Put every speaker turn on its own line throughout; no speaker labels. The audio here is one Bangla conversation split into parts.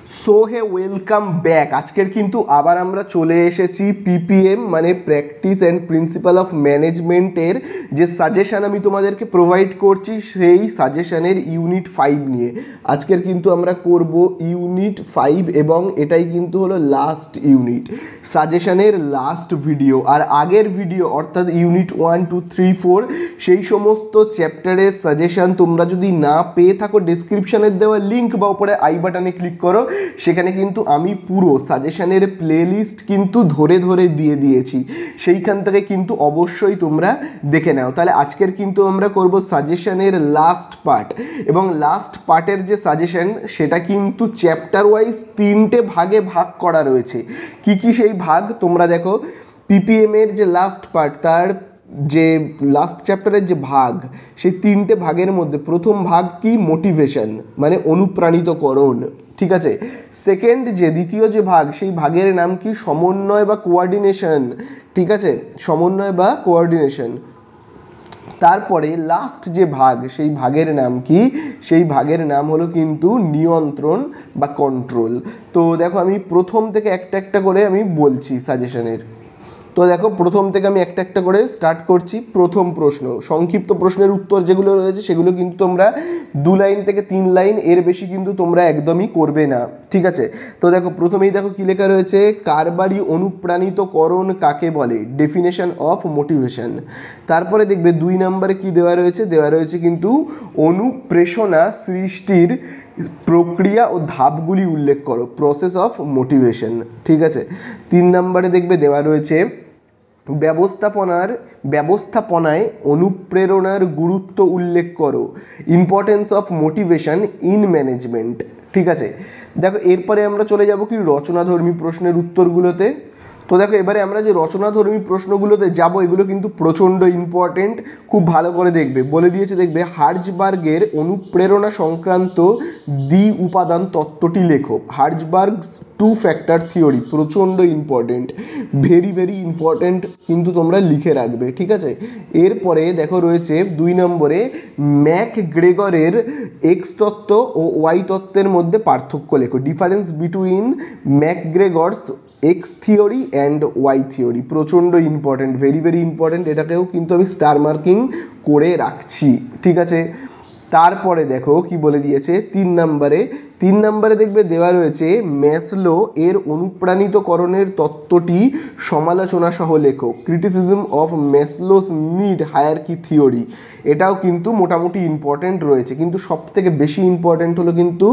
So hey welcome back. আজকের কিন্তু আবার আমরা চলে এসেছি পিপিএম মানে প্র্যাকটিস অ্যান্ড প্রিন্সিপাল অফ ম্যানেজমেন্টের যে সাজেশান আমি তোমাদেরকে প্রোভাইড করছি সেই সাজেশানের ইউনিট 5 নিয়ে। আজকের কিন্তু আমরা করব ইউনিট 5 এবং এটাই কিন্তু হলো লাস্ট ইউনিট, সাজেশানের লাস্ট ভিডিও। আর আগের ভিডিও অর্থাৎ ইউনিট 1, 2, 3, 4 সেই সমস্ত চ্যাপ্টারের সাজেশান তোমরা যদি না পেয়ে থাকো ডিসক্রিপশানের দেওয়া লিঙ্ক বা উপরে আই বাটনে ক্লিক করো, সেখানে কিন্তু আমি পুরো সাজেশানের প্লেলিস্ট কিন্তু ধরে ধরে দিয়ে দিয়েছি, সেইখান থেকে কিন্তু অবশ্যই তোমরা দেখে নাও। তাহলে আজকের কিন্তু আমরা করব সাজেশানের লাস্ট পার্ট, এবং লাস্ট পার্টের যে সাজেশান সেটা কিন্তু চ্যাপ্টার ওয়াইজ 3টে ভাগে ভাগ করা রয়েছে। কি কি সেই ভাগ তোমরা দেখো। পিপিএম এর যে লাস্ট পার্ট, তার যে লাস্ট চ্যাপ্টারের যে ভাগ, সেই 3টে ভাগের মধ্যে প্রথম ভাগ কি, মোটিভেশন মানে অনুপ্রাণিতকরণ, ঠিক আছে। সেকেন্ড যে দ্বিতীয় যে ভাগ, সেই ভাগের নাম কি, সমন্বয় বা কোঅর্ডিনেশন, ঠিক আছে, সমন্বয় বা কোঅর্ডিনেশন। তারপরে লাস্ট যে ভাগ, সেই ভাগের নাম কি, সেই ভাগের নাম হলো কিন্তু নিয়ন্ত্রণ বা কন্ট্রোল। তো দেখো আমি প্রথম থেকে একটা একটা করে আমি বলছি সাজেশনের। তো দেখো প্রথম থেকে আমি একটা একটা করে স্টার্ট করছি। প্রথম প্রশ্ন, সংক্ষিপ্ত প্রশ্নের উত্তর যেগুলো রয়েছে সেগুলো কিন্তু তোমরা 2 লাইন থেকে 3 লাইন, এর বেশি কিন্তু তোমরা একদমই করবে না, ঠিক আছে। তো দেখো প্রথমেই দেখো কি লেখা রয়েছে, কারবারি অনুপ্রাণিতকরণ কাকে বলে, ডেফিনেশন অফ মোটিভেশন। তারপরে দেখবে 2 নম্বরে কি দেওয়া রয়েছে, দেওয়া রয়েছে কিন্তু অনুপ্রেরণা সৃষ্টির প্রক্রিয়া ও ধাপগুলি উল্লেখ করো, প্রসেস অফ মোটিভেশন, ঠিক আছে। 3 নম্বরে দেখবে দেওয়া রয়েছে ব্যবস্থাপনায় অনুপ্রেরণার গুরুত্ব উল্লেখ করো, importance of motivation in management, ঠিক আছে। দেখো এরপরে আমরা চলে যাব কি রচনাধর্মী প্রশ্নের উত্তরগুলোতে। তো দেখো এবারে আমরা যে রচনাধর্মী প্রশ্নগুলোতে যাব, এগুলো কিন্তু প্রচণ্ড ইম্পর্টেন্ট, খুব ভালো করে দেখবে। বলে দিয়েছে দেখবে, হার্জবার্গের অনুপ্রেরণা সংক্রান্ত উপাদান তত্ত্বটি লেখো, হার্জবার্গস 2 ফ্যাক্টর থিওরি, প্রচণ্ড ইম্পর্টেন্ট, ভেরি ভেরি ইম্পর্টেন্ট, কিন্তু তোমরা লিখে রাখবে, ঠিক আছে। এরপরে দেখো রয়েছে 2 নম্বরে ম্যাকগ্রেগরের এক্স তত্ত্ব ও ওয়াই তত্ত্বের মধ্যে পার্থক্য লেখো, difference between McGregor's X theory and Y theory, প্রচণ্ড ইম্পর্টেন্ট, ভেরি ভেরি ইম্পর্টেন্ট, এটাকেও কিন্তু আমি স্টার মার্কিং করে রাখছি, ঠিক আছে। তারপরে দেখো কি বলে দিয়েছে 3 নম্বরে দেখবে দেওয়া রয়েছে ম্যাসলো এর অনুপ্রাণিতকরণের তত্ত্বটি সমালোচনা সহ লেখো, criticism of Maslow's need hierarchy theory. এটাও কিন্তু মোটামুটি ইম্পর্টেন্ট রয়েছে, কিন্তু সবথেকে বেশি ইম্পর্টেন্ট হলো কিন্তু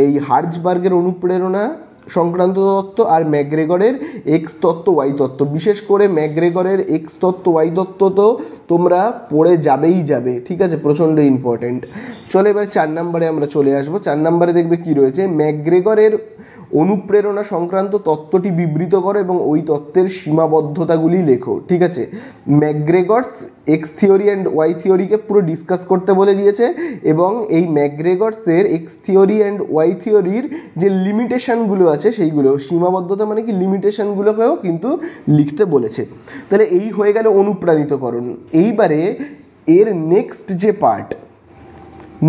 এই হার্জবার্গের অনুপ্রেরণা সংক্রান্ত তত্ত্ব আর ম্যাকগ্রেগরের এক্স তত্ত্ব ওয়াই তত্ত্ব। বিশেষ করে ম্যাকগ্রেগরের এক্স তত্ত্ব ওয়াই তত্ত্ব তো তোমরা পড়ে যাবেই যাবে, ঠিক আছে, প্রচণ্ড ইম্পর্টেন্ট। চলো এবার 4 নম্বরে আমরা চলে আসবো। 4 নম্বরে দেখবে কি রয়েছে, ম্যাকগ্রেগরের অনুপ্রেরণা সংক্রান্ত তত্ত্বটি বিবৃত করো এবং ওই তত্ত্বের সীমাবদ্ধতাগুলি লেখো, ঠিক আছে। ম্যাকগ্রেগরস এক্স থিওরি অ্যান্ড ওয়াই থিওরিকে পুরো ডিসকাস করতে বলে দিয়েছে, এবং এই ম্যাকগ্রেগরসের এক্স থিওরি অ্যান্ড ওয়াই থিওরির যে লিমিটেশনগুলো আছে, সেইগুলো, সীমাবদ্ধতা মানে কি, লিমিটেশনগুলোকেও কিন্তু লিখতে বলেছে। তাহলে এই হয়ে গেল অনুপ্রাণিতকরণ। এইবারে এর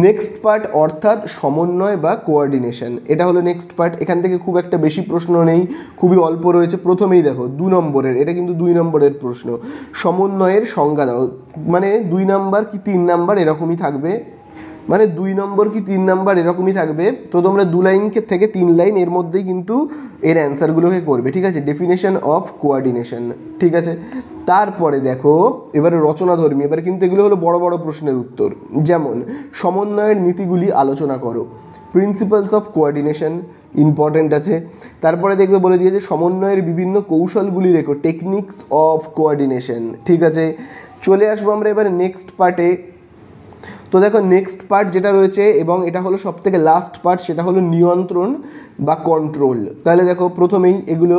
নেক্সট পার্ট অর্থাৎ সমন্বয় বা কোঅর্ডিনেশন, এটা হলো নেক্সট পার্ট। এখান থেকে খুব একটা বেশি প্রশ্ন নেই, খুবই অল্প রয়েছে। প্রথমেই দেখো 2 নম্বরের, এটা কিন্তু 2 নম্বরের প্রশ্ন, সমন্বয়ের সংজ্ঞা দাও, মানে 2 নম্বর কি 3 নম্বর এরকমই থাকবে, মানে 2 নম্বর কি 3 নম্বর এরকমই থাকবে। তো তোমরা 2 লাইন থেকে 3 লাইন এর মধ্যেই কিন্তু এর অ্যান্সারগুলোকে করবে, ঠিক আছে। ডেফিনেশন অফ কোঅর্ডিনেশন, ঠিক আছে। তারপরে দেখো এবারে রচনাধর্মী, এবারে কিন্তু এগুলো হলো বড় বড় প্রশ্নের উত্তর, যেমন সমন্বয়ের নীতিগুলি আলোচনা করো, প্রিন্সিপালস অফ কোঅর্ডিনেশন, ইম্পর্টেন্ট আছে। তারপরে দেখবে বলে দিয়েছে সমন্বয়ের বিভিন্ন কৌশলগুলি লেখো, টেকনিক্স অফ কোঅর্ডিনেশন, ঠিক আছে। চলে আসবো আমরা এবারে নেক্সট পার্টে। তো দেখো নেক্সট পার্ট যেটা রয়েছে, এবং এটা হলো সবথেকে লাস্ট পার্ট, সেটা হলো নিয়ন্ত্রণ বা কন্ট্রোল। তাহলে দেখো প্রথমেই এগুলো,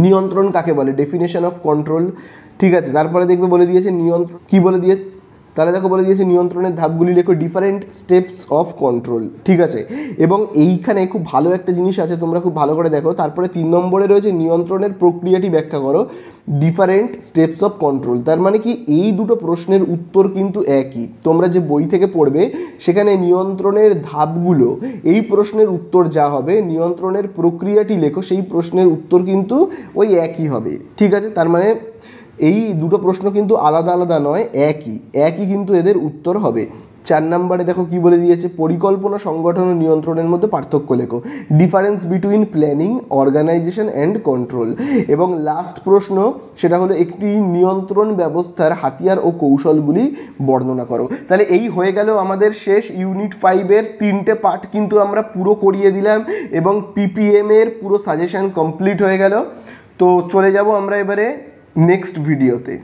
নিয়ন্ত্রণ কাকে বলে, ডেফিনেশন অফ কন্ট্রোল, ঠিক আছে। তারপরে দেখবে বলে দিয়েছে নিয়ন্ত্রণ কি বলে দিয়ে, তাহলে দেখো বলে দিয়েছে নিয়ন্ত্রণের ধাপগুলি লেখো, ডিফারেন্ট স্টেপস অফ কন্ট্রোল, ঠিক আছে। এবং এইখানে খুব ভালো একটা জিনিস আছে, তোমরা খুব ভালো করে দেখো। তারপরে 3 নম্বরে রয়েছে নিয়ন্ত্রণের প্রক্রিয়াটি ব্যাখ্যা করো, ডিফারেন্ট স্টেপস অফ কন্ট্রোল। তার মানে কি এই দুটো প্রশ্নের উত্তর কিন্তু একই, তোমরা যে বই থেকে পড়বে সেখানে নিয়ন্ত্রণের ধাপগুলো, এই প্রশ্নের উত্তর যা হবে, নিয়ন্ত্রণের প্রক্রিয়াটি লেখো, সেই প্রশ্নের উত্তর কিন্তু ওই একই হবে, ঠিক আছে। তার মানে এই দুটো প্রশ্ন কিন্তু আলাদা আলাদা নয়, একই কিন্তু এদের উত্তর হবে। 4 নম্বরে দেখো কি বলে দিয়েছে, পরিকল্পনা, সংগঠন ও নিয়ন্ত্রণের মধ্যে পার্থক্য লেখো, difference between planning, organization and control. এবং লাস্ট প্রশ্ন সেটা হলো একটি নিয়ন্ত্রণ ব্যবস্থার হাতিয়ার ও কৌশলগুলি বর্ণনা করো। তাহলে এই হয়ে গেল আমাদের শেষ ইউনিট 5-এর 3টে পার্ট কিন্তু আমরা পুরো করিয়ে দিলাম এবং পিপিএম এর পুরো সাজেশন কমপ্লিট হয়ে গেল। তো চলে যাব আমরা এবারে নেক্সট ভিডিওতে।